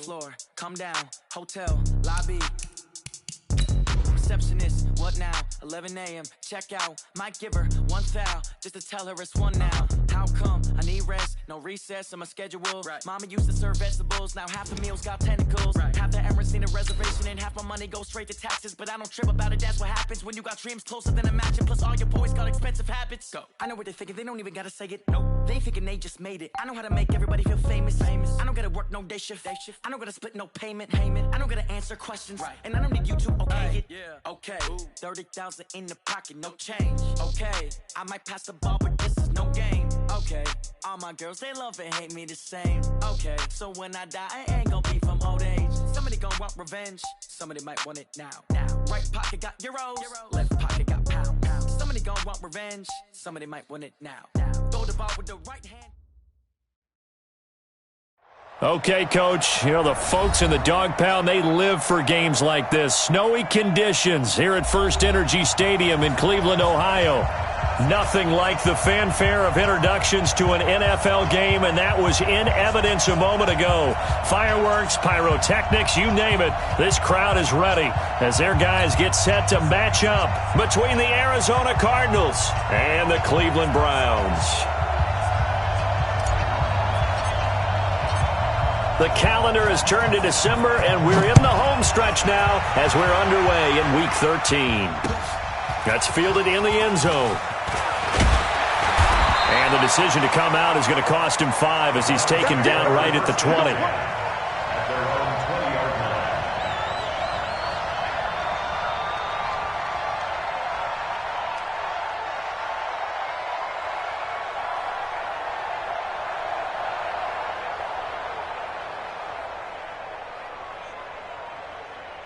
floor, come down, hotel, lobby. Receptionist, what now? 11 a.m. check out. Might give her one foul just to tell her it's one now. How come? I need rest, no recess in my schedule. Right. Mama used to serve vegetables, now half the meals got tentacles. Right. Half the Emirates need a reservation and half my money goes straight to taxes. But I don't trip about it, that's what happens when you got dreams closer than a mansion. Plus all your boys got expensive habits. Go. I know what they're thinking, they don't even gotta say it. Nope. They thinking they just made it. I know how to make everybody feel famous. I don't gotta work no day shift. I don't gotta split no payment. I don't gotta answer questions. Right. And I don't need you to okay it. Yeah. Okay, 30,000 in the pocket, no change. Okay, I might pass the ball, but this is no game. Okay, all my girls, they love and hate me the same. Okay, so when I die, I ain't gon' be from old age. Somebody gon' want revenge, somebody might want it now. Right pocket got euros, left pocket got pound. Somebody gon' want revenge, somebody might want it now. Throw the ball with the right hand. Okay, Coach, you know, the folks in the Dog Pound, they live for games like this. Snowy conditions here at First Energy Stadium in Cleveland, Ohio. Nothing like the fanfare of introductions to an NFL game, and that was in evidence a moment ago. Fireworks, pyrotechnics, you name it. This crowd is ready as their guys get set to match up between the Arizona Cardinals and the Cleveland Browns. The calendar has turned to December, and we're in the home stretch now as we're underway in Week 13. That's fielded in the end zone. And the decision to come out is going to cost him 5 as he's taken down right at the 20.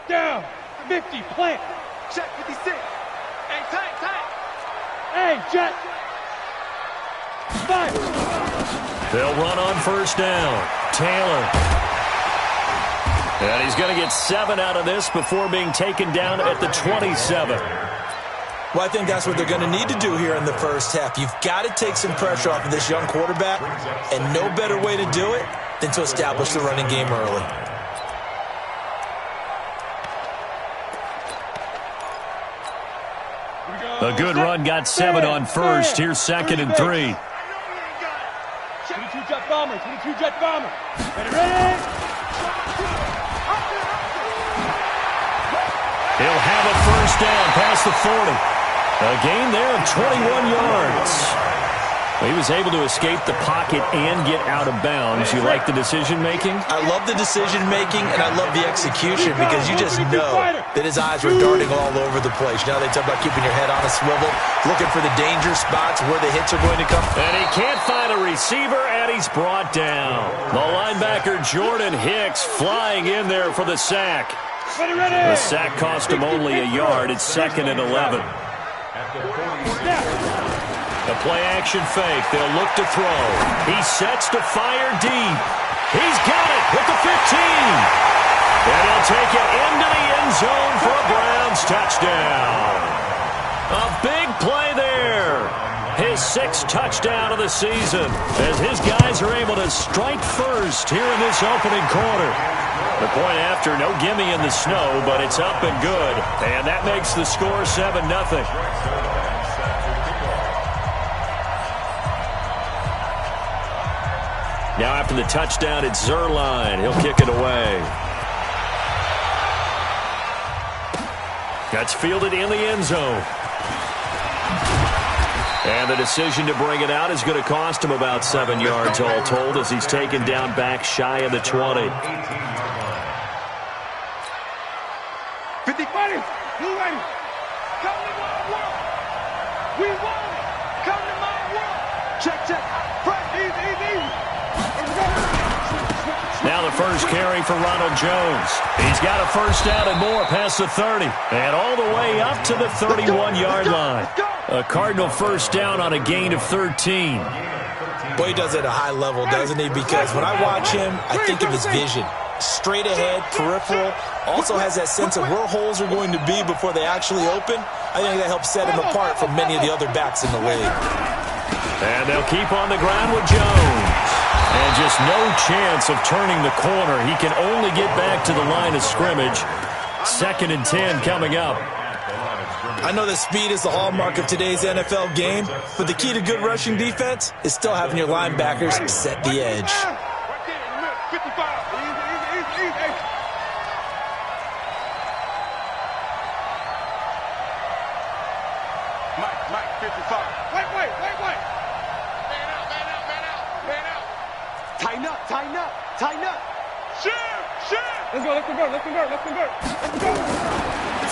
Down, 50, plant. Check 56. Hey, tank. Hey, jet. Fire. They'll run on first down. Taylor. And he's going to get 7 out of this before being taken down at the 27. Well, I think that's what they're going to need to do here in the first half. You've got to take some pressure off of this young quarterback, and no better way to do it than to establish the running game early. A good run got 7 on first. Here's 2nd and 3. 22 jet bomber, 22 jet bomber. Ready? He'll have a first down past the 40. A gain there of 21 yards. He was able to escape the pocket and get out of bounds. You like the decision-making? I love the decision-making, and I love the execution because you just know that his eyes were darting all over the place. Now they talk about keeping your head on a swivel, looking for the danger spots where the hits are going to come. And he can't find a receiver, and he's brought down. The linebacker Jordan Hicks flying in there for the sack. The sack cost him only a yard. It's 2nd and 11. A play-action fake. They'll look to throw. He sets to fire deep. He's got it at the 15. And he'll take it into the end zone for a Browns touchdown. A big play there. His 6th touchdown of the season as his guys are able to strike first here in this opening quarter. The point after, no gimme in the snow, but it's up and good. And that makes the score 7-0. Now after the touchdown, it's Zerline. He'll kick it away. That's fielded in the end zone. And the decision to bring it out is going to cost him about 7 yards all told as he's taken down back shy of the 20. 50 fighters, blue ready. Come to my world. We won it. Come to my world. Check. Press, easy. Now the first carry for Ronald Jones. He's got a first down and more past the 30. And all the way up to the 31-yard line. A Cardinal first down on a gain of 13. Boy, he does it at a high level, doesn't he? Because when I watch him, I think of his vision. Straight ahead, peripheral. Also has that sense of where holes are going to be before they actually open. I think that helps set him apart from many of the other backs in the league. And they'll keep on the ground with Jones. And just no chance of turning the corner. He can only get back to the line of scrimmage. 2nd and 10 coming up. I know that speed is the hallmark of today's NFL game, but the key to good rushing defense is still having your linebackers set the edge. Mike, 55. Wait. Man out. Tighten up. Shit. Let's convert.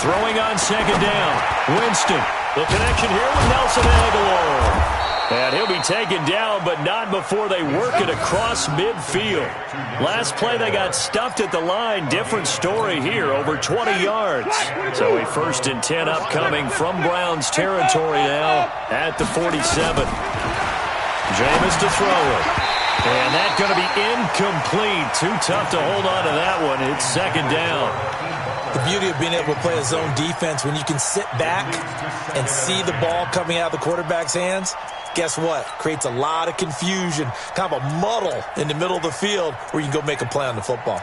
Throwing on 2nd down. Winston. The connection here with Nelson Aguilar. And he'll be taken down, but not before they work it across midfield. Last play, they got stuffed at the line. Different story here, over 20 yards. So a 1st and 10 upcoming from Browns territory now at the 47. Jameis to throw it. And that's going to be incomplete. Too tough to hold on to that one. It's 2nd down. The beauty of being able to play a zone defense, when you can sit back and see the ball coming out of the quarterback's hands, guess what? Creates a lot of confusion, kind of a muddle in the middle of the field where you can go make a play on the football.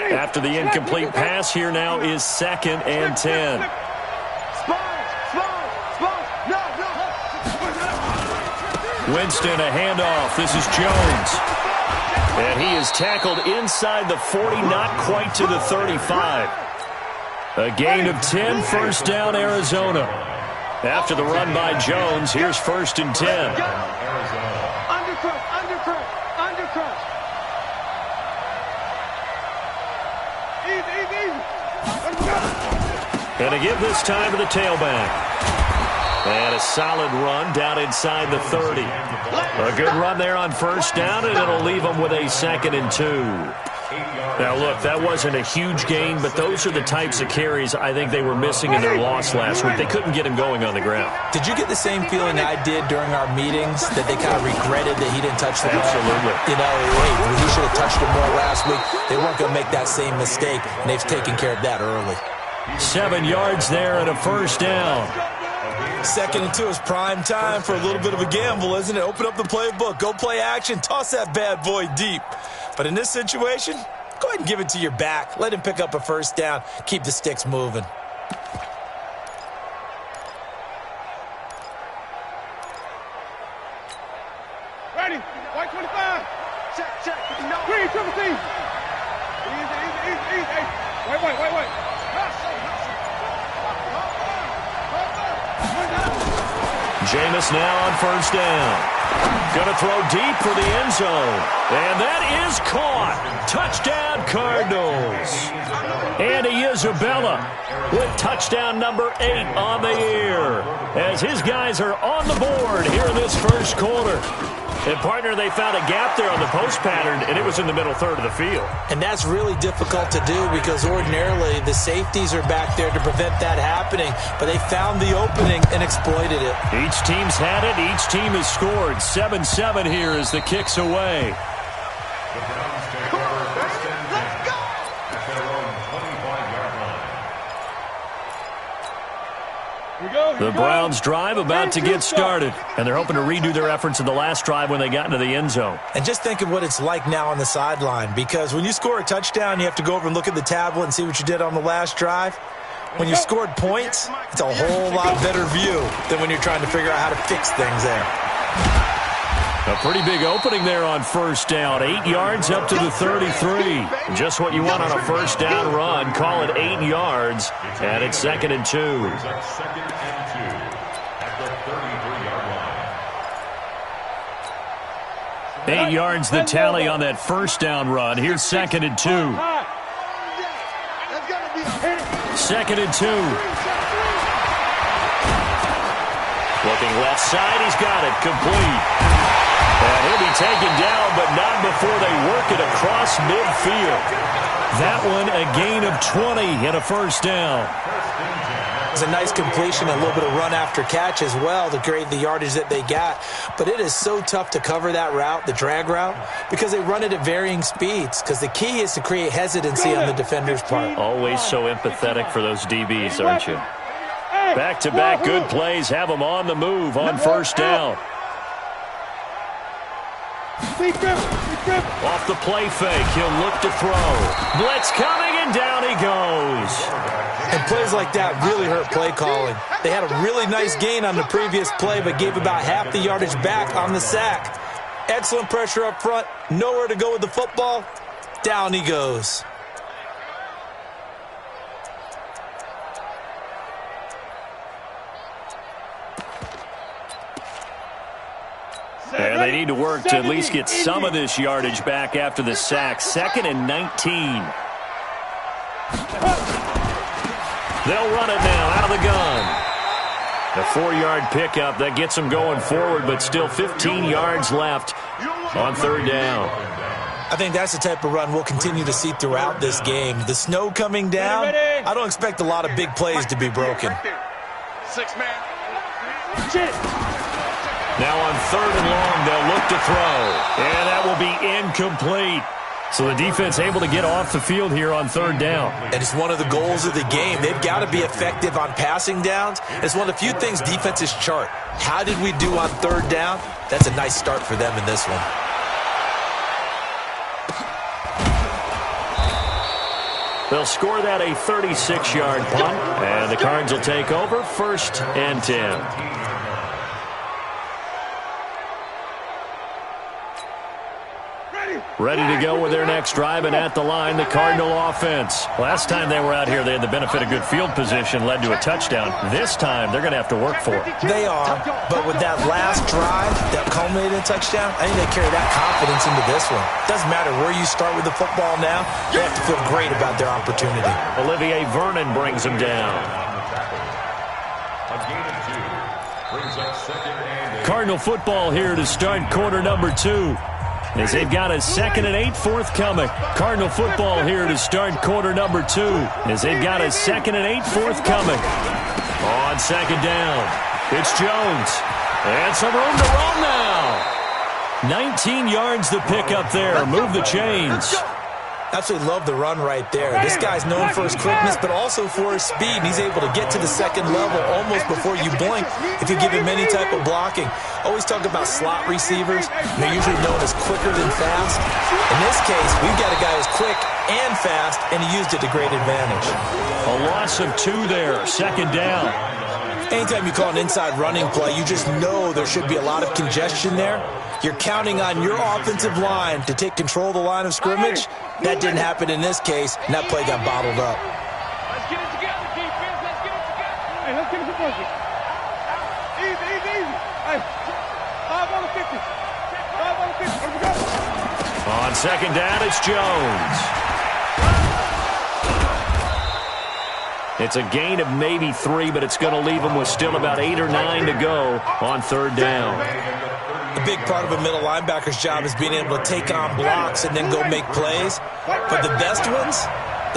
After the incomplete pass, here now is 2nd and 10. Winston, a handoff. This is Jones. And he is tackled inside the 40, not quite to the 35. A gain of 10, 1st down, Arizona. After the run by Jones, here's 1st and 10. Undercrush. And to give this time to the tailback. And a solid run down inside the 30. A good run there on 1st down, and it'll leave them with a 2nd and 2. Now, look, that wasn't a huge gain, but those are the types of carries I think they were missing in their loss last week. They couldn't get him going on the ground. Did you get the same feeling I did during our meetings, that they kind of regretted that he didn't touch the ball? Absolutely. You know, hey, he should have touched it more last week. They weren't going to make that same mistake, and they've taken care of that early. 7 yards there and a 1st down. 2nd and 2 is prime time for a little bit of a gamble, isn't it? Open up the playbook, go play action, toss that bad boy deep. But in this situation, go ahead and give it to your back. Let him pick up a 1st down. Keep the sticks moving. Ready. White 25. Check. Green, triple team. Easy. Wait. Jameis now on 1st down. Going to throw deep for the end zone. And that is caught. Touchdown, Cardinals. Andy Isabella with touchdown number 8 on the year, as his guys are on the board here in this 1st quarter. And, partner, they found a gap there on the post pattern, and it was in the middle third of the field. And that's really difficult to do because ordinarily the safeties are back there to prevent that happening. But they found the opening and exploited it. Each team's had it. Each team has scored. 7-7 here as the kick's away. The Browns drive about to get started, and they're hoping to redo their efforts in the last drive when they got into the end zone. And just think of what it's like now on the sideline, because when you score a touchdown, you have to go over and look at the tablet and see what you did on the last drive. When you scored points, it's a whole lot better view than when you're trying to figure out how to fix things there. A pretty big opening there on 1st down. 8 yards up to the 33. Just what you want on a 1st down run. Call it 8 yards, and it's 2nd and 2. 8 yards the tally on that 1st down run. Here's 2nd and 2. 2nd and 2. Looking left side, he's got it. Complete. And he'll be taken down, but not before they work it across midfield. That one a gain of 20 and a first down. It's a nice completion, a little bit of run after catch as well to create the yardage that they got. But it is so tough to cover that route, the drag route, because they run it at varying speeds. Because the key is to create hesitancy on the defender's part. Always so empathetic for those DBs, aren't you? Back-to-back good plays have them on the move on first down. Off the play fake, he'll look to throw. Blitz coming, and down he goes. And plays like that really hurt play calling. They had a really nice gain on the previous play, but gave about half the yardage back on the sack. Excellent pressure up front, nowhere to go with the football. Down he goes. And they need to work to at least get some of this yardage back after the sack. 2nd and 19. They'll run it now out of the gun. A 4-yard pickup that gets them going forward, but still 15 yards left on third down. I think that's the type of run we'll continue to see throughout this game. The snow coming down, I don't expect a lot of big plays to be broken. 6-man. Now on 3rd and long, they'll look to throw. And that will be incomplete. So the defense able to get off the field here on 3rd down. And it's one of the goals of the game. They've got to be effective on passing downs. It's one of the few things defenses chart. How did we do on 3rd down? That's a nice start for them in this one. They'll score that a 36-yard punt. And the Cards will take over 1st and 10. Ready to go with their next drive, and at the line, the Cardinal offense. Last time they were out here, they had the benefit of good field position, led to a touchdown. This time, they're going to have to work for it. They are, but with that last drive that culminated in a touchdown, I think they carry that confidence into this one. Doesn't matter where you start with the football now, they have to feel great about their opportunity. Olivier Vernon brings them down. Cardinal football here to start quarter number 2. As they've got a 2nd and 8 forthcoming. Cardinal football here to start quarter number 2. As they've got a 2nd and 8 forthcoming. On 2nd down, it's Jones. And some room to run now. 19 yards to pick up there. Move the chains. Absolutely love the run right there. This guy's known for his quickness, but also for his speed. He's able to get to the 2nd level almost before you blink if you give him any type of blocking. Always talk about slot receivers. They're usually known as quicker than fast. In this case, we've got a guy who's quick and fast, and he used it to great advantage. A loss of 2 there, 2nd down. Anytime you call an inside running play, you just know there should be a lot of congestion there. You're counting on your offensive line to take control of the line of scrimmage. That didn't happen in this case, and that play got bottled up. Let's get it together, defense. Let's get it together. Hey, let's get it together. Easy, easy, easy. Hey, 5 on the 50. 5 on the 50. Where we go? On 2nd down, it's Jones. It's a gain of maybe 3, but it's going to leave them with still about 8 or 9 to go on 3rd down. A big part of a middle linebacker's job is being able to take on blocks and then go make plays. But the best ones,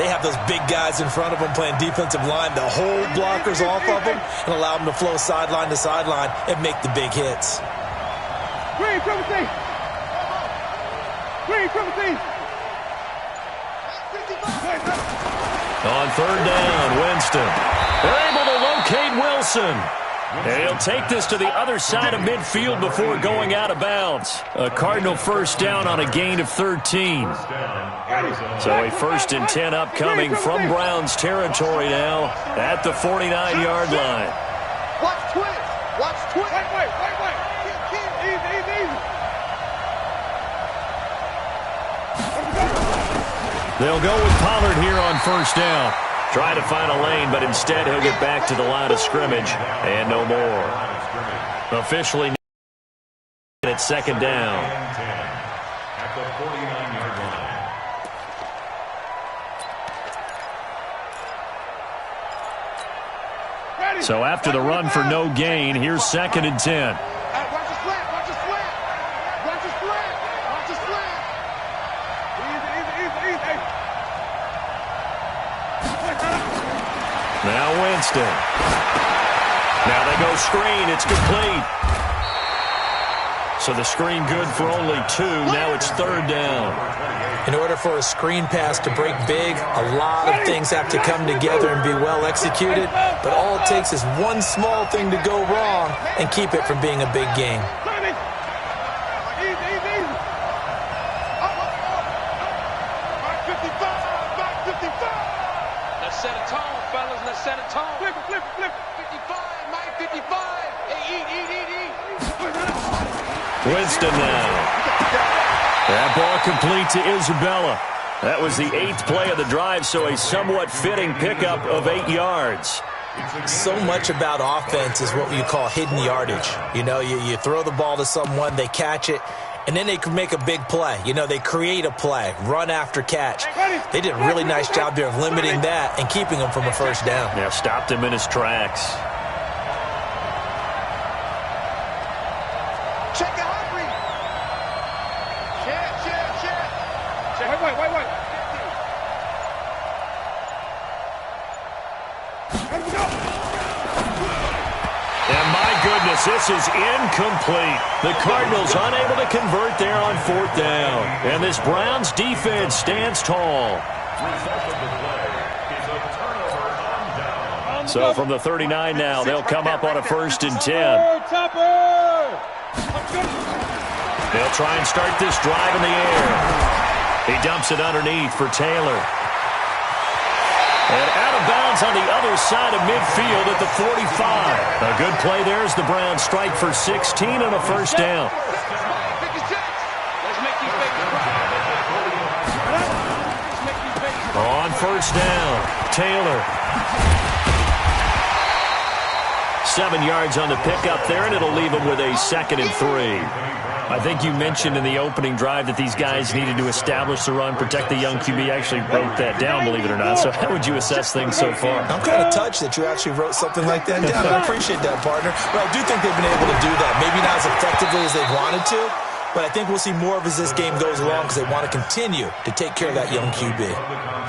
they have those big guys in front of them playing defensive line that hold blockers off of them and allow them to flow sideline to sideline and make the big hits. Green, triple C. Green, triple C. On 3rd down, Winston. They're able to locate Wilson. And he'll take this to the other side of midfield before going out of bounds. A Cardinal first down on a gain of 13. So a 1st and 10 upcoming from Browns territory now at the 49-yard line. Watch twist. Watch twist. Wait. Easy, easy, easy. They'll go with Pollard here on 1st down. Try to find a lane, but instead he'll get back to the line of scrimmage and no more. Officially at 2nd down. At the 49-yard line. So after the run for no gain, here's 2nd and 10. Watch the slant. Watch the slant. Watch Now Winston. Now they go screen. It's complete. So the screen good for only 2. Now it's 3rd down. In order for a screen pass to break big, a lot of things have to come together and be well executed. But all it takes is one small thing to go wrong and keep it from being a big game. Let's set a tone, fellas. Let's set a tone. Flip it, flip it, flip it. 55, Mike, 55. Hey, eat. Winston now. That ball complete to Isabella. That was the 8th play of the drive, so a somewhat fitting pickup of 8 yards. So much about offense is what you call hidden yardage. You know, you throw the ball to someone, they catch it, and then they can make a big play. You know, they create a play, run after catch. They did a really nice job there of limiting that and keeping him from a first down. Yeah, stopped him in his tracks. Check it, Humphrey. Check. Wait. And my goodness, this is incomplete. The Cardinals unable to convert there on 4th down. And this Browns defense stands tall. So from the 39 now, they'll come up on a 1st and 10. They'll try and start this drive in the air. He dumps it underneath for Taylor. And out of bounds on the other side of midfield at the 45. A good play there as the Browns strike for 16 and a first down. On first down, Taylor. 7 yards on the pickup there, and it'll leave him with a 2nd and 3. I think you mentioned in the opening drive that these guys needed to establish the run, protect the young QB. I actually wrote that down, believe it or not. So how would you assess things so far? I'm kind of touched that you actually wrote something like that down. I appreciate that, partner. But I do think they've been able to do that. Maybe not as effectively as they wanted to, but I think we'll see more of as this game goes along because they want to continue to take care of that young QB.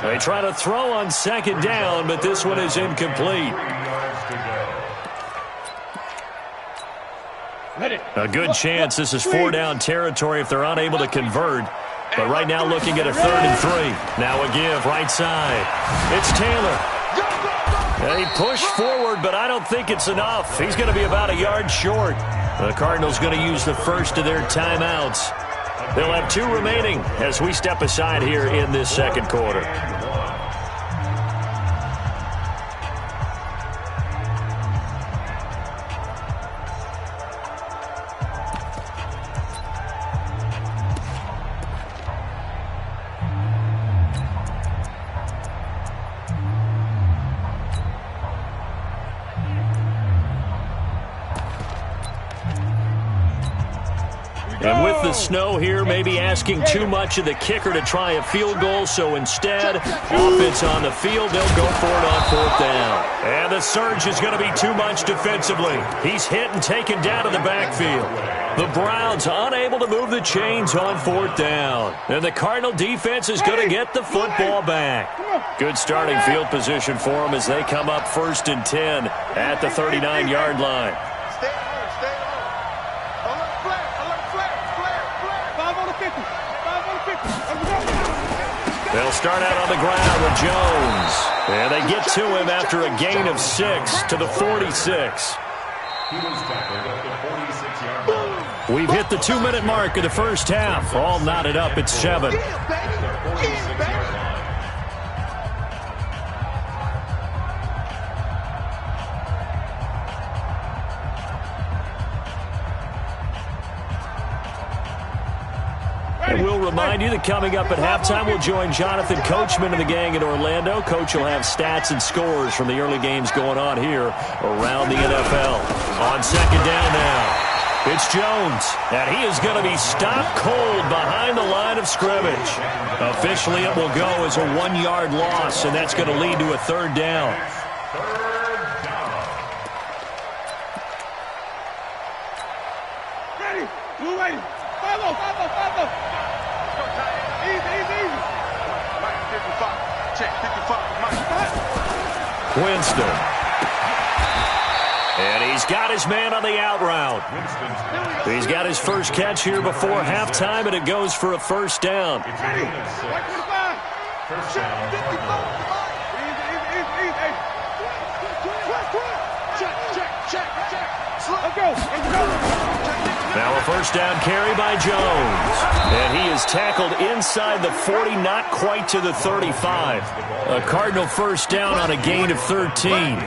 They try to throw on 2nd down, but this one is incomplete. A good chance this is 4-down territory if they're unable to convert. But right now looking at a 3rd and 3. Now a give right side. It's Taylor. They push forward, but I don't think it's enough. He's going to be about a yard short. The Cardinals going to use the first of their timeouts. They'll have 2 remaining as we step aside here in this 2nd quarter. And with the snow here, maybe asking too much of the kicker to try a field goal. So instead, offense on the field, they'll go for it on 4th down. And the surge is going to be too much defensively. He's hit and taken down to the backfield. The Browns unable to move the chains on 4th down. And the Cardinal defense is going to get the football back. Good starting field position for them as they come up 1st and 10 at the 39-yard line. They'll start out on the ground with Jones. And they get to him after a gain of 6 to the 46. We've hit the 2-minute mark of the first half. All knotted up at 7. And we'll remind you that coming up at halftime, we'll join Jonathan Coachman and the gang in Orlando. Coach will have stats and scores from the early games going on here around the NFL. On 2nd down now, it's Jones, and he is going to be stopped cold behind the line of scrimmage. Officially, it will go as a 1-yard loss, and that's going to lead to a 3rd down. Ready, blue ready, 5-0. Easy. Mike, 55. Check, 55. Mike. Winston. And he's got his man on the out route. He's got his first catch here before halftime, and it goes for a first down. First down. Now a first down carry by Jones. And he is tackled inside the 40, not quite to the 35. A Cardinal first down on a gain of 13.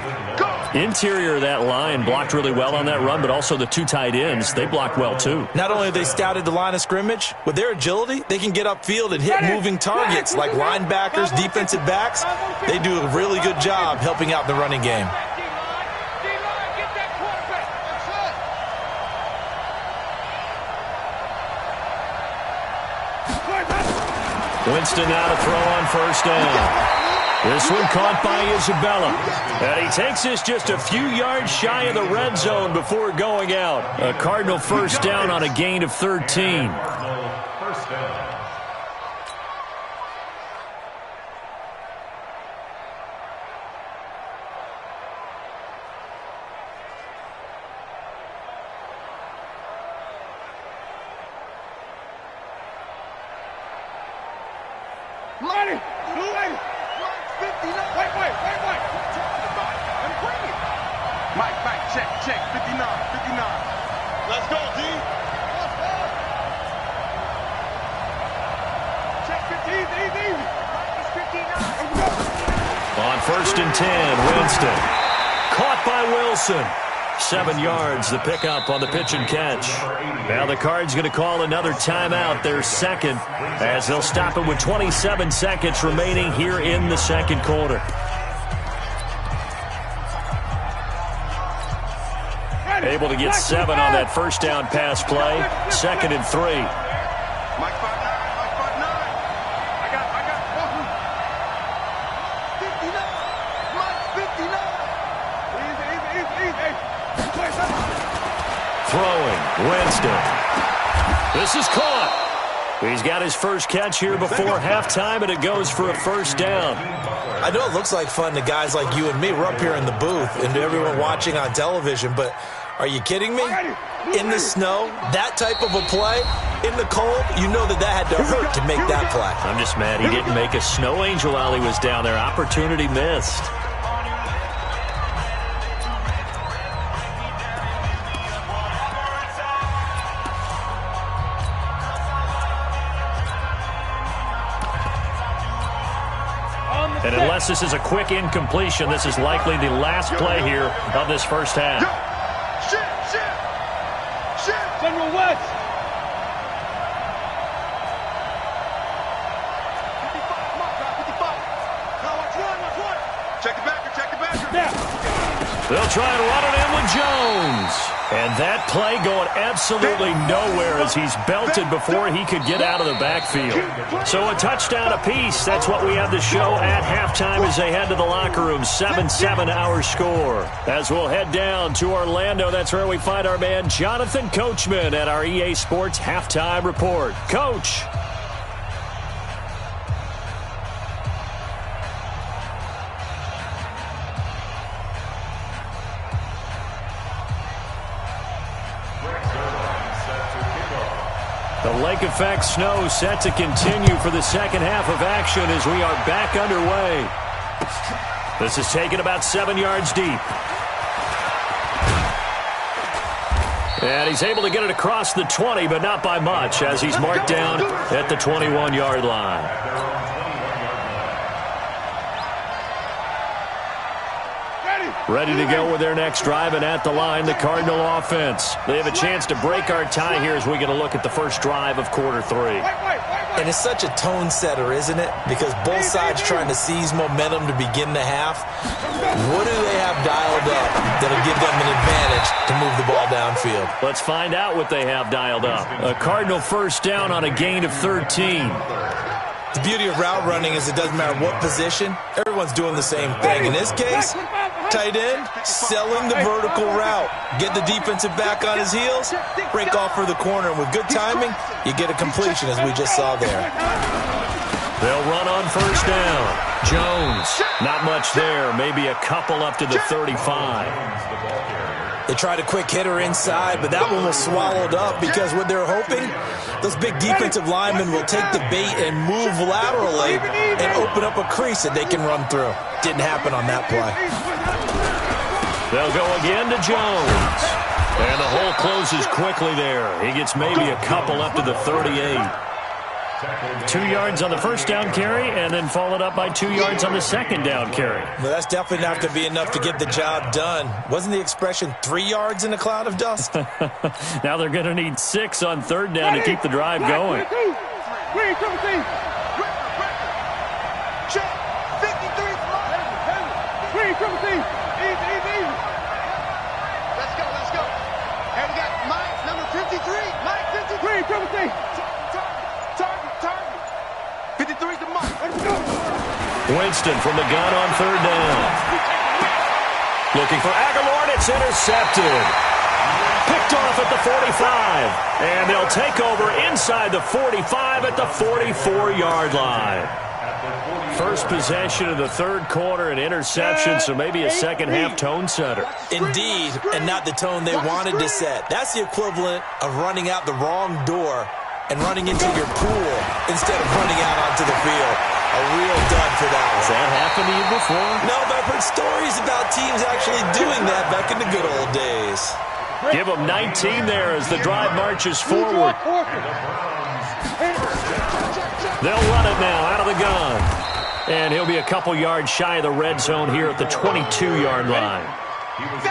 Interior of that line blocked really well on that run, but also the two tight ends, they blocked well too. Not only have they scouted the line of scrimmage, with their agility, they can get upfield and hit moving targets like linebackers, defensive backs. They do a really good job helping out the running game. Winston now to throw on first down. This one caught by Isabella. And he takes this just a few yards shy of the red zone before going out. A Cardinal first down on a gain of 13. First down. Money! Mike, check, 59. Let's go, D. Check 50, easy. Mike is 59. On first and 10, Winston. Caught by Wilson. 7 yards, the pickup on the pitch and catch. Now the Cards going to call another timeout, their second, as they'll stop it with 27 seconds remaining here in the second quarter. Able to get 7 on that first down pass play. 2nd and 3. Mike 5'9". I got 59. Mike 59. Easy. Winston. This is caught. He's got his first catch here before halftime, and it goes for a first down. I know it looks like fun to guys like you and me. We're up here in the booth and to everyone watching on television, but are you kidding me? In the snow, that type of a play, in the cold, you know that had to hurt to make that play. I'm just mad he didn't make a snow angel while he was down there. Opportunity missed. And unless this is a quick incompletion, this is likely the last play here of this first half. Shit. General West. 55. Now watch one. Check the backer. They'll try and run it in with Jones. And that play going absolutely nowhere as he's belted before he could get out of the backfield. So a touchdown apiece. That's what we have to show at halftime as they head to the locker room. 7-7 our score. As we'll head down to Orlando, that's where we find our man Jonathan Coachman at our EA Sports Halftime Report. Coach. The lake effect snow set to continue for the second half of action as we are back underway. This is taken about 7 yards deep. And he's able to get it across the 20, but not by much as he's marked down at the 21-yard line. Ready to go with their next drive, and at the line, the Cardinal offense. They have a chance to break our tie here as we get a look at the first drive of quarter 3. And it's such a tone setter, isn't it? Because both sides trying to seize momentum to begin the half. What do they have dialed up that'll give them an advantage to move the ball downfield? Let's find out what they have dialed up. A Cardinal first down on a gain of 13. The beauty of route running is it doesn't matter what position. Everyone's doing the same thing. In this case, tight end, selling the vertical route. Get the defensive back on his heels, break off for the corner. And with good timing, you get a completion as we just saw there. They'll run on first down. Jones, not much there. Maybe a couple up to the 35. They tried a quick hitter inside, but that one was swallowed up because what they're hoping, those big defensive linemen will take the bait and move laterally and open up a crease that they can run through. Didn't happen on that play. They'll go again to Jones. And the hole closes quickly there. He gets maybe a couple up to the 38. 2 yards on the first down carry, and then followed up by 2 yards on the second down carry. Well, that's definitely not going to be enough to get the job done. Wasn't the expression 3 yards in a cloud of dust? Now they're going to need 6 on third down to keep the drive going. Winston from the gun on third down. Looking for Aguilar, and it's intercepted. Picked off at the 45. And they'll take over inside the 45 at the 44-yard line. First possession of the third quarter, an interception, so maybe a second-half tone setter. Indeed, and not the tone they wanted to set. That's the equivalent of running out the wrong door and running into your pool instead of running out onto the field. A real dud for that one. Has that happened to you before? No, but I've heard stories about teams actually doing that back in the good old days. Give them 19 there as the drive marches forward. They'll run it now out of the gun. And he'll be a couple yards shy of the red zone here at the 22-yard line.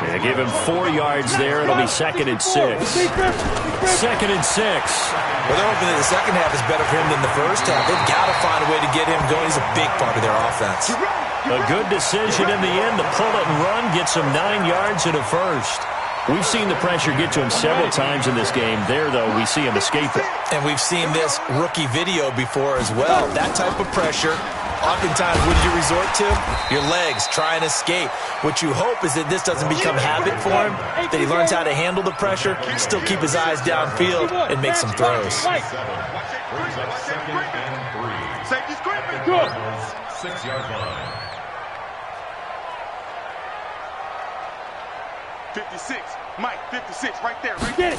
They give him 4 yards there. It'll be 2nd and 6. 2nd and 6. Well, they're hoping that the second half is better for him than the first half. They've got to find a way to get him going. He's a big part of their offense. A good decision in the end to pull it and run, gets him 9 yards and a first. We've seen the pressure get to him several times in this game. There, though, we see him escape it. And we've seen this rookie video before as well. That type of pressure, oftentimes, what do you resort to? Your legs, try and escape. What you hope is that this doesn't become habit for him, that he learns how to handle the pressure, still keep his eyes downfield, and make some throws. 6-yard line. 56, Mike, 56, right there, right there.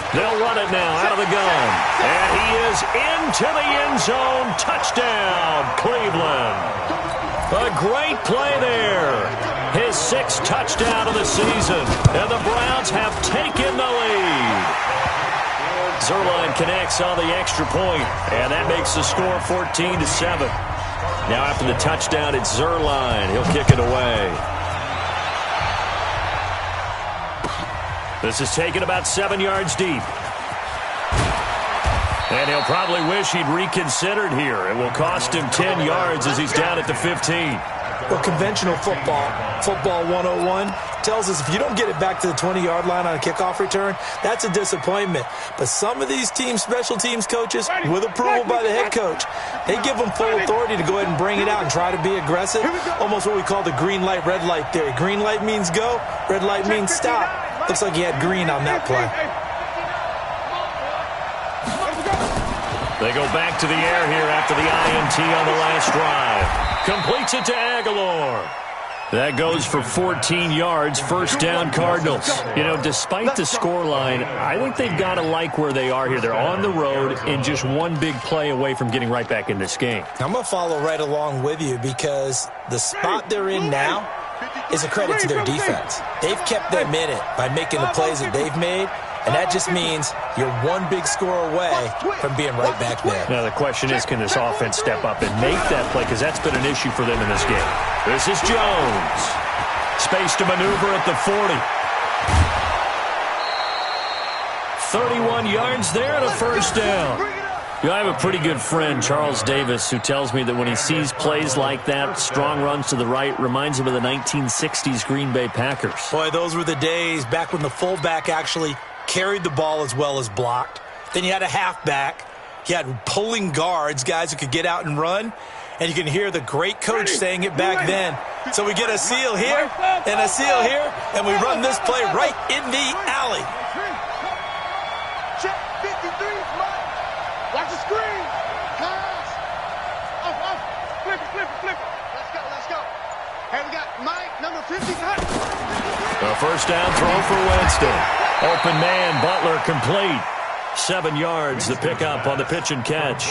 They'll run it now out of the gun. And he is into the end zone. Touchdown, Cleveland. A great play there. His 6th touchdown of the season. And the Browns have taken the lead. Zuerlein connects on the extra point, and that makes the score 14-7. Now after the touchdown, it's Zuerlein. He'll kick it away. This is taken about 7 yards deep. And he'll probably wish he'd reconsidered here. It will cost him 10 yards as he's down at the 15. Well, conventional football 101, tells us if you don't get it back to the 20-yard line on a kickoff return, that's a disappointment. But some of these teams, special teams coaches, with approval by the head coach, they give them full authority to go ahead and bring it out and try to be aggressive. Almost what we call the green light, red light theory. Green light means go, red light means stop. Looks like he had green on that play. They go back to the air here after the INT on the last drive. Completes it to Aguilar. That goes for 14 yards, first down Cardinals. You know, despite the scoreline, I think they've got to like where they are here. They're on the road and just one big play away from getting right back in this game. I'm going to follow right along with you because the spot they're in now is a credit to their defense. They've kept them in it by making the plays that they've made, and that just means you're one big score away from being right back there. Now the question is, can this offense step up and make that play? Because that's been an issue for them in this game. This is Jones. Space to maneuver at the 40. 31 yards there and a first down. You know, I have a pretty good friend, Charles Davis, who tells me that when he sees plays like that, strong runs to the right, reminds him of the 1960s Green Bay Packers. Boy, those were the days back when the fullback actually carried the ball as well as blocked. Then you had a halfback. You had pulling guards, guys who could get out and run. And you can hear the great coach saying it back then. So we get a seal here and a seal here, and we run this play right in the alley. Check 53, Mike. Watch the screen. Pass. Hey, we got Mike, number 50. A first down throw for Winston. Open man, Butler complete. 7 yards, the pickup on the pitch and catch.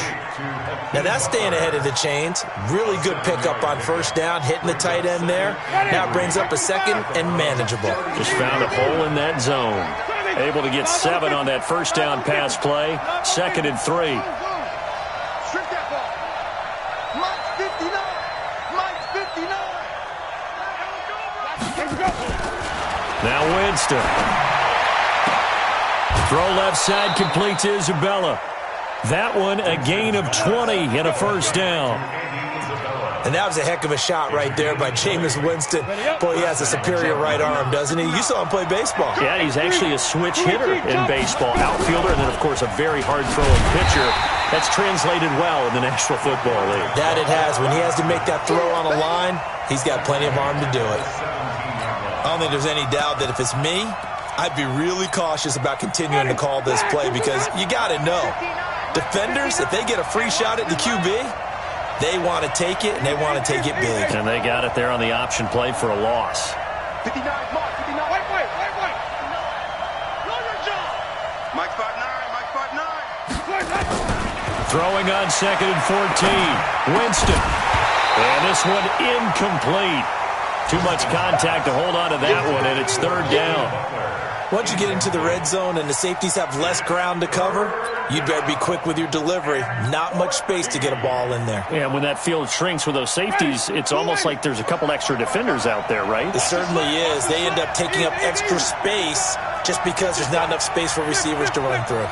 Now that's staying ahead of the chains. Really good pickup on first down, hitting the tight end there. Now brings up a second and manageable. Just found a hole in that zone. Able to get 7 on that first down pass play. 2nd and 3. Strip that ball. Mike's 59. Mike's 59. Now Winston. Throw left side, complete to Isabella. That one a gain of 20 and a first down. And that was a heck of a shot right there by Jameis Winston. Boy, he has a superior right arm, doesn't he? You saw him play baseball. Yeah, he's actually a switch hitter in baseball. Outfielder, and then, of course, a very hard-throwing pitcher. That's translated well in the National Football League. That it has. When he has to make that throw on a line, he's got plenty of arm to do it. I don't think there's any doubt that if it's me, I'd be really cautious about continuing to call this play because you got to know, defenders, if they get a free shot at the QB, they want to take it, and they want to take it big. And they got it there on the option play for a loss. 59, Mark, 59. Wait. Know your job. Mike 5'9", Mike 5'9". Throwing on 2nd and 14. Winston. And this one incomplete. Too much contact to hold on to that one, and it's 3rd down. Once you get into the red zone and the safeties have less ground to cover, you'd better be quick with your delivery. Not much space to get a ball in there. Yeah, when that field shrinks with those safeties, it's almost like there's a couple extra defenders out there, right? It certainly is. They end up taking up extra space just because there's not enough space for receivers to run through.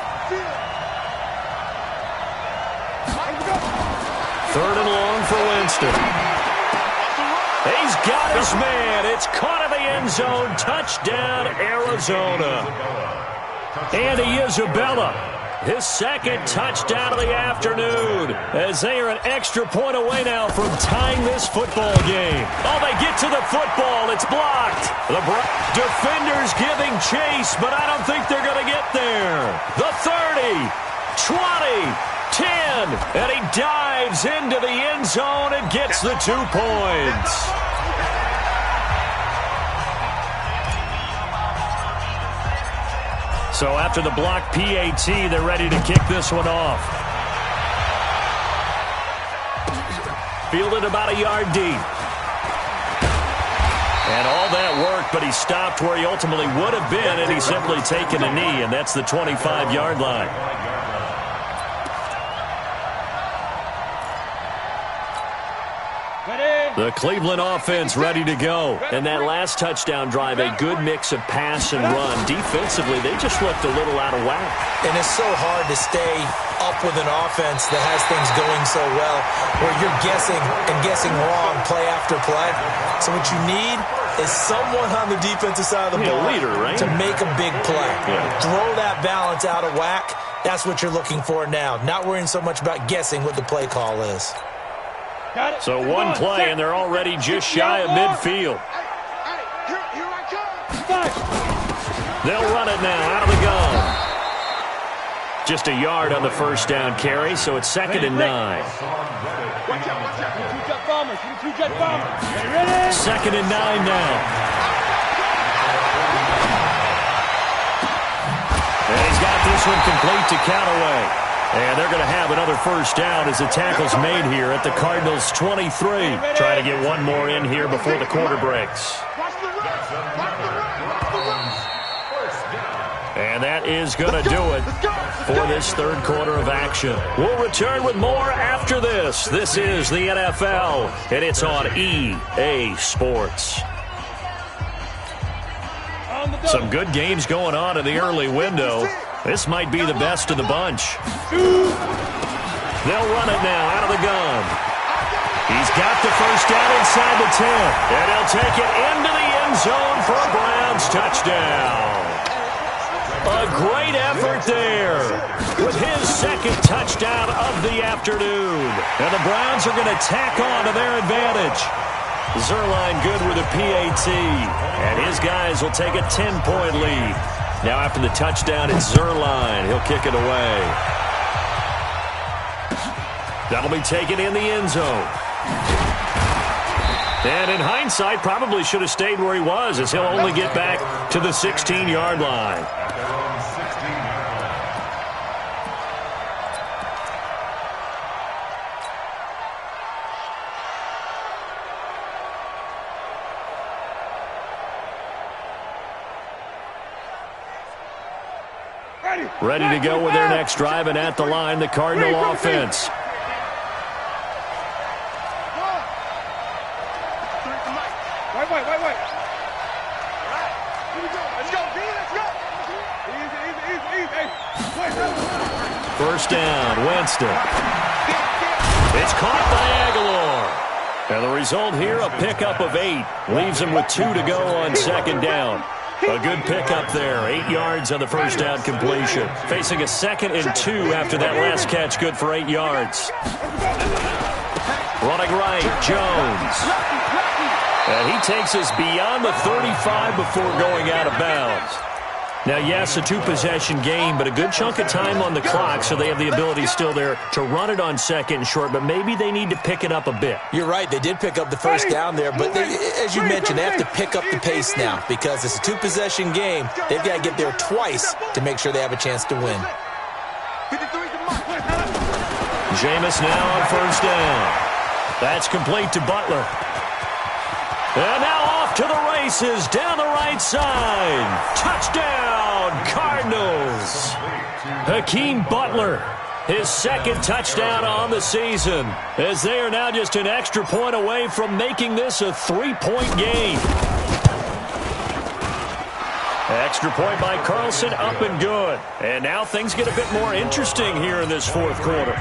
3rd and long for Winston. He's got his man. It's caught in the end zone. Touchdown, Arizona. Andy Isabella, his 2nd touchdown of the afternoon, as they are an extra point away now from tying this football game. Oh, they get to the football. It's blocked. The defenders giving chase, but I don't think they're going to get there. The 30, 20, 10, and he dives into the end zone and gets the 2 points. So after the block PAT, they're ready to kick this one off. Fielded about a yard deep. And all that work, but he stopped where he ultimately would have been, and he's simply taken a knee, and that's the 25-yard line. The Cleveland offense ready to go. And that last touchdown drive, a good mix of pass and run. Defensively, they just looked a little out of whack. And it's so hard to stay up with an offense that has things going so well, where you're guessing and guessing wrong play after play. So what you need is someone on the defensive side of the ball leader, right? to make a big play. Yeah. Throw that balance out of whack. That's what you're looking for now. Not worrying so much about guessing what the play call is. So one play, and they're already just shy of midfield. Here I come. They'll run it now out of the gun. Just a yard on the first down carry, so it's 2nd and 9. Watch out. 2-jet bombers. 2-jet bombers. Ready? 2nd and 9 now. And he's got this one complete to Callaway. And they're going to have another first down as the tackle's made here at the Cardinals' 23. Trying to get one more in here before the quarter breaks. And that is going to do it for this 3rd quarter of action. We'll return with more after this. This is the NFL, and it's on EA Sports. Some good games going on in the early window. This might be the best of the bunch. They'll run it now out of the gun. He's got the first down inside the 10. And he'll take it into the end zone for a Browns touchdown. A great effort there with his 2nd touchdown of the afternoon. And the Browns are going to tack on to their advantage. Zerline good with a PAT. And his guys will take a 10-point lead. Now after the touchdown, it's Zerline. He'll kick it away. That'll be taken in the end zone. And in hindsight, probably should have stayed where he was, as he'll only get back to the 16-yard line. Ready to go with their next drive, and at the line, the Cardinal offense. Wait. All right. Here we go. Let's go. Let's go. Easy. First down, Winston. It's caught by Aguilar. And the result here, a pickup of 8. Leaves him with 2 to go on second down. A good pickup there. 8 yards on the first down completion. Facing a 2nd and 2 after that last catch. Good for 8 yards. Running right, Jones. And he takes us beyond the 35 before going out of bounds. Now, yes, a 2-possession game, but a good chunk of time on the clock, so they have the ability still there to run it on 2nd and short, but maybe they need to pick it up a bit. You're right. They did pick up the first down there, but as you mentioned, they have to pick up the pace now because it's a 2-possession game. They've got to get there twice to make sure they have a chance to win. Jameis now on first down. That's complete to Butler. And now off to the races down the right side. Touchdown, Cardinals. Hakeem Butler, his 2nd touchdown on the season, as they are now just an extra point away from making this a 3-point game. Extra point by Carlson, up and good. And now things get a bit more interesting here in this 4th quarter.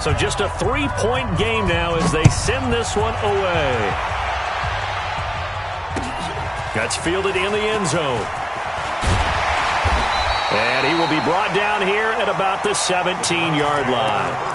So just a 3-point game now as they send this one away. That's fielded in the end zone. And he will be brought down here at about the 17-yard line.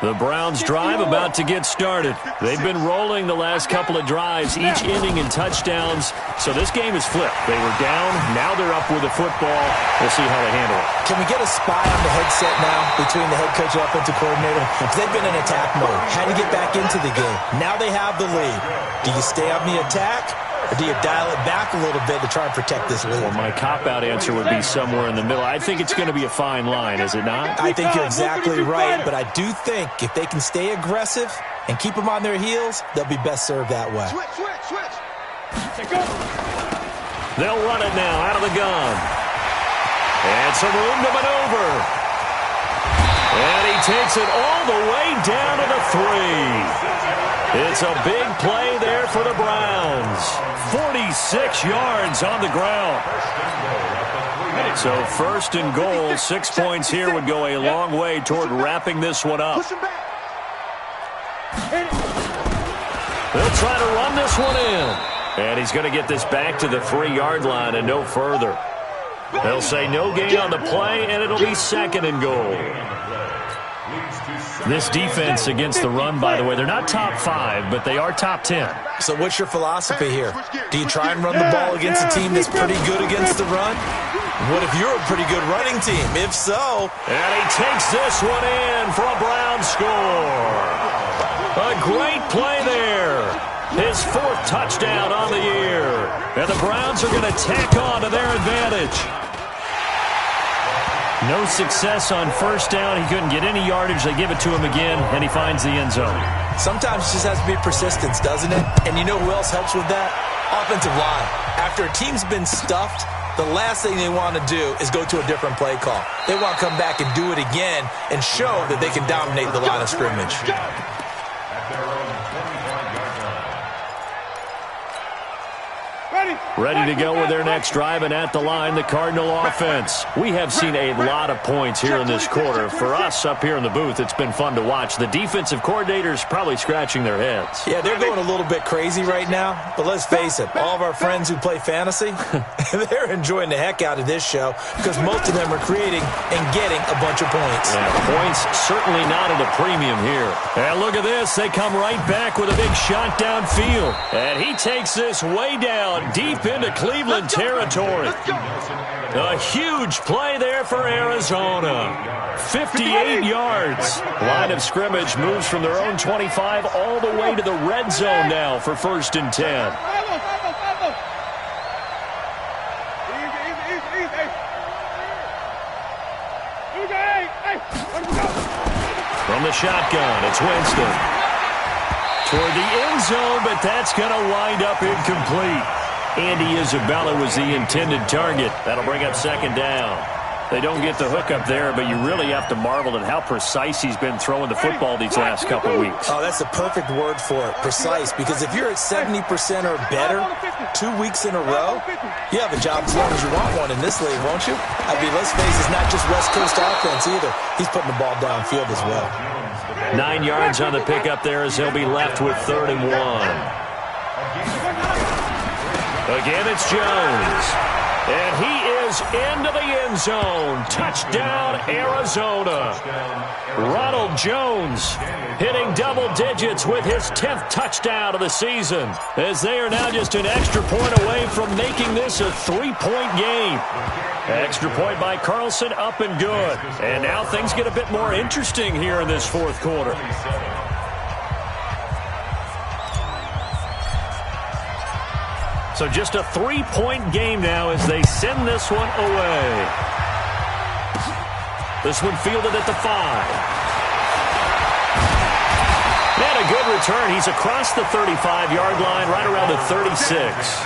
The Browns drive about to get started. They've been rolling the last couple of drives, each ending in touchdowns. So this game is flipped. They were down. Now they're up with the football. We'll see how they handle it. Can we get a spy on the headset now between the head coach and offensive coordinator? Because they've been in attack mode. How to get back into the game. Now they have the lead. Do you stay on the attack? Or do you dial it back a little bit to try and protect this lead? Well, my cop-out answer would be somewhere in the middle. I think it's going to be a fine line, is it not? I think you're exactly right, but I do think if they can stay aggressive and keep them on their heels, they'll be best served that way. Switch. They'll run it now out of the gun. And some room to maneuver. And he takes it all the way down to the 3. It's a big play there for the Browns. 46 yards on the ground. So 1st and goal, 6 points here would go a long way toward wrapping this one up. They'll try to run this one in. And he's going to get this back to the 3-yard line and no further. They'll say no gain on the play, and it'll be 2nd and goal. This defense against the run, by the way, they're not top 5, but they are top 10. So what's your philosophy here? Do you try and run the ball against a team that's pretty good against the run? What if you're a pretty good running team? If so... And he takes this one in for a Brown score. A great play there. His 4th touchdown on the year. And the Browns are going to tack on to their advantage. No success on first down. He couldn't get any yardage. They give it to him again, and he finds the end zone. Sometimes it just has to be persistence, doesn't it? And you know who else helps with that? Offensive line. After a team's been stuffed, the last thing they want to do is go to a different play call. They want to come back and do it again and show that they can dominate the line of scrimmage. Ready? Ready to go with their next drive, and at the line, the Cardinal offense. We have seen a lot of points here in this quarter. For us up here in the booth, it's been fun to watch. The defensive coordinators probably scratching their heads. Yeah, they're going a little bit crazy right now, but let's face it, all of our friends who play fantasy, they're enjoying the heck out of this show because most of them are creating and getting a bunch of points. Yeah, points certainly not at a premium here. And look at this. They come right back with a big shot downfield. And he takes this way down, deep into Cleveland territory. A huge play there for Arizona. 58 yards. Line of scrimmage moves from their own 25 all the way to the red zone now for 1st and 10. From the shotgun, it's Winston. Toward the end zone, but that's going to wind up incomplete. Andy Isabella was the intended target. That'll bring up 2nd down. They don't get the hook up there, but you really have to marvel at how precise he's been throwing the football these last couple weeks. Oh, that's the perfect word for it, precise, because if you're at 70% or better 2 weeks in a row, you have a job as long as you want one in this league, won't you? I mean, let's face it, it's not just West Coast offense either. He's putting the ball downfield as well. 9 yards on the pickup there as he'll be left with 3rd and 1. Again, it's Jones. And he is into the end zone. Touchdown, Arizona. Ronald Jones hitting double digits with his 10th touchdown of the season, as they are now just an extra point away from making this a 3-point game. Extra point by Carlson, up and good. And now things get a bit more interesting here in this 4th quarter. So just a 3-point game now as they send this one away. This one fielded at the 5. And a good return. He's across the 35-yard line, right around the 36.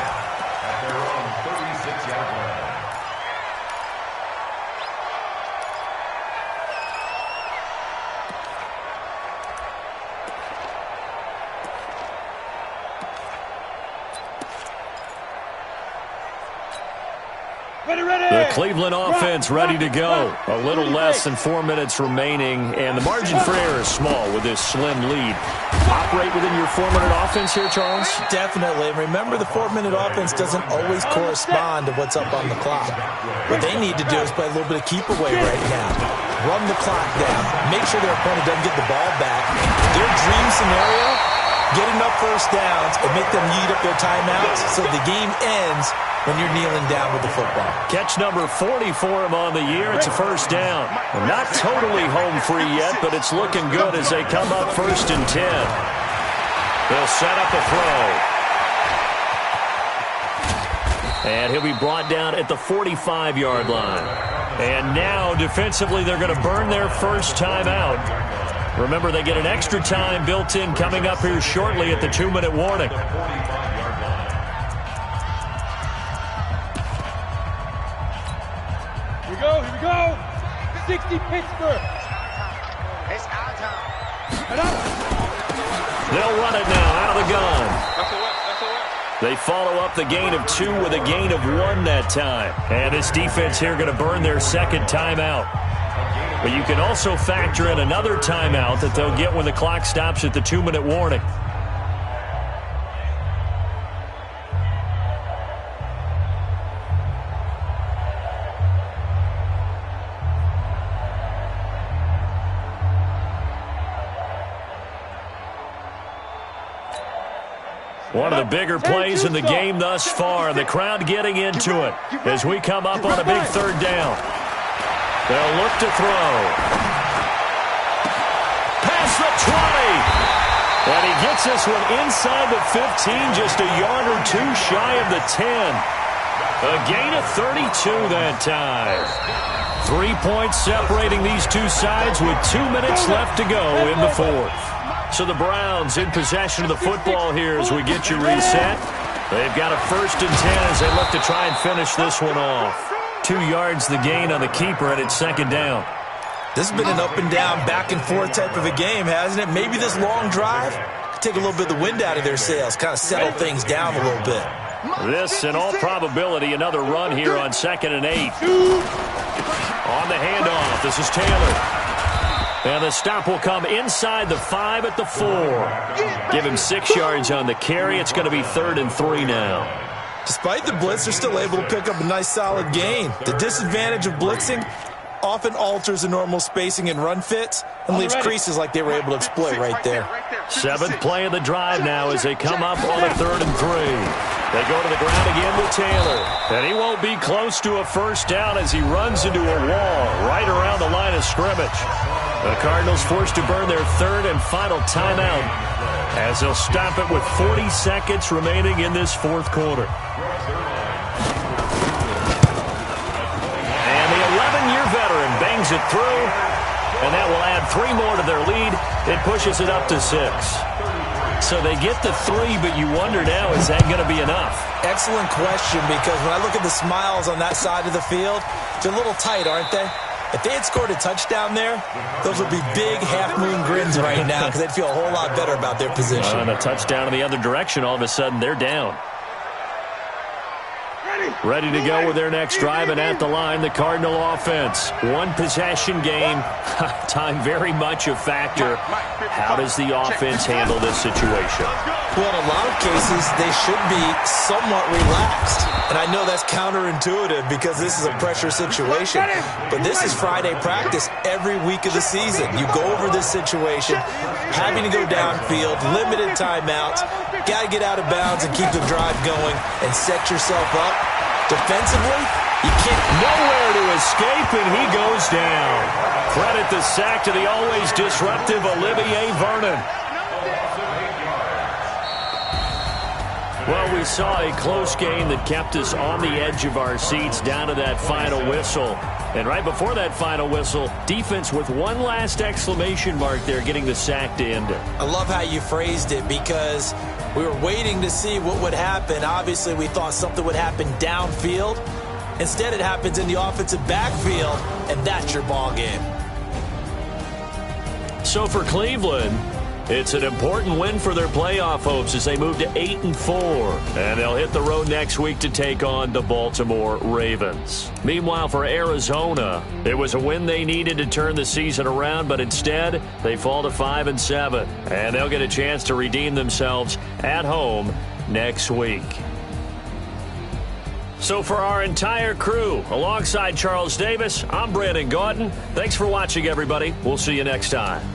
The Cleveland offense ready to go. A little less than 4 minutes remaining, and the margin for error is small with this slim lead. Operate within your 4-minute offense here, Charles? Definitely. And remember, the 4-minute offense doesn't always correspond to what's up on the clock. What they need to do is play a little bit of keep away right now. Run the clock down. Make sure their opponent doesn't get the ball back. Their dream scenario, get enough first downs and make them eat up their timeouts so the game ends when you're kneeling down with the football. Catch number 40 for him on the year. It's a 1st down. Not totally home free yet, but it's looking good as they come up 1st and 10. They'll set up a throw. And he'll be brought down at the 45-yard line. And now, defensively, they're going to burn their first timeout. Remember, they get an extra time built in coming up here shortly at the 2-minute warning. Here we go. 60 Pittsburgh. It's our time. They'll run it now out of the gun. They follow up the gain of 2 with a gain of 1 that time. And this defense here going to burn their 2nd timeout. But you can also factor in another timeout that they'll get when the clock stops at the 2-minute warning. One of the bigger plays in the game thus far. The crowd getting into it as we come up on a big 3rd down. They'll look to throw. Past the 20. And he gets this one inside the 15, just a yard or 2 shy of the 10. A gain of 32 that time. 3 points separating these two sides with 2 minutes left to go in the 4th. So the Browns in possession of the football here as we get you reset. They've got a 1st and 10 as they look to try and finish this one off. 2 yards the gain on the keeper, and it's 2nd down. This has been an up and down, back and forth type of a game, hasn't it? Maybe this long drive could take a little bit of the wind out of their sails, kind of settle things down a little bit. This, in all probability, another run here on 2nd and 8. On the handoff, this is Taylor. And the stop will come inside the 5 at the 4. Give him 6 yards on the carry. It's going to be 3rd and 3 now. Despite the blitz, they're still able to pick up a nice solid gain. The disadvantage of blitzing often alters the normal spacing and run fits and leaves creases like they were able to exploit right there. 7th play of the drive now as they come up on a 3rd and 3. They go to the ground again with Taylor. And he won't be close to a first down as he runs into a wall right around the line of scrimmage. The Cardinals forced to burn their 3rd and final timeout as they'll stop it with 40 seconds remaining in this 4th quarter. And the 11-year veteran bangs it through, and that will add 3 more to their lead. It pushes it up to 6. So they get the 3, but you wonder now, is that going to be enough? Excellent question, because when I look at the smiles on that side of the field, they're a little tight, aren't they? If they had scored a touchdown there, those would be big half-moon grins right now because they'd feel a whole lot better about their position. And a touchdown in the other direction, all of a sudden they're down. Ready to go with their next drive, and at the line, the Cardinal offense. 1 possession game. Time very much a factor. How does the offense handle this situation? Well, in a lot of cases, they should be somewhat relaxed. And I know that's counterintuitive because this is a pressure situation. But this is Friday practice every week of the season. You go over this situation, having to go downfield, limited timeouts, got to get out of bounds and keep the drive going and set yourself up. Defensively, you can't. Nowhere to escape, and he goes down. Credit the sack to the always disruptive Olivier Vernon. Well, we saw a close game that kept us on the edge of our seats down to that final whistle. And right before that final whistle, defense with one last exclamation mark there, getting the sack to end it. I love how you phrased it because we were waiting to see what would happen. Obviously, we thought something would happen downfield. Instead, it happens in the offensive backfield, and that's your ball game. So for Cleveland, it's an important win for their playoff hopes as they move to 8-4. And they'll hit the road next week to take on the Baltimore Ravens. Meanwhile, for Arizona, it was a win they needed to turn the season around, but instead, they fall to 5-7. And they'll get a chance to redeem themselves at home next week. So for our entire crew, alongside Charles Davis, I'm Brandon Gautin. Thanks for watching, everybody. We'll see you next time.